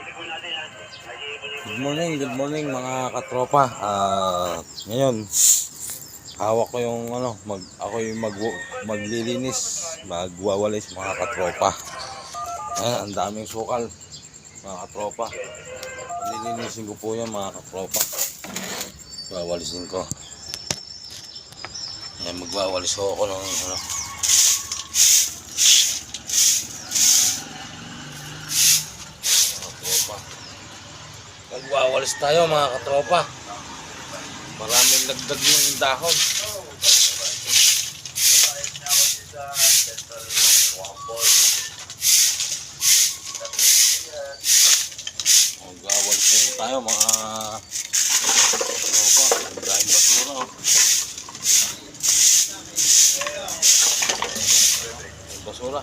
Good morning mga katropa. Ngayon hawak ko yung ako yung maglilinis, magwawalis mga katropa. Ayan, ang daming sukal mga katropa. Lilinisin ko po yan mga katropa. Wawalisin ko. Ayan, magwawalis ako ng magwawalis tayo mga katropa. Maraming dagdag ng dahon. Magwawalis tayo mga katropa. Ang daming basura. Basura.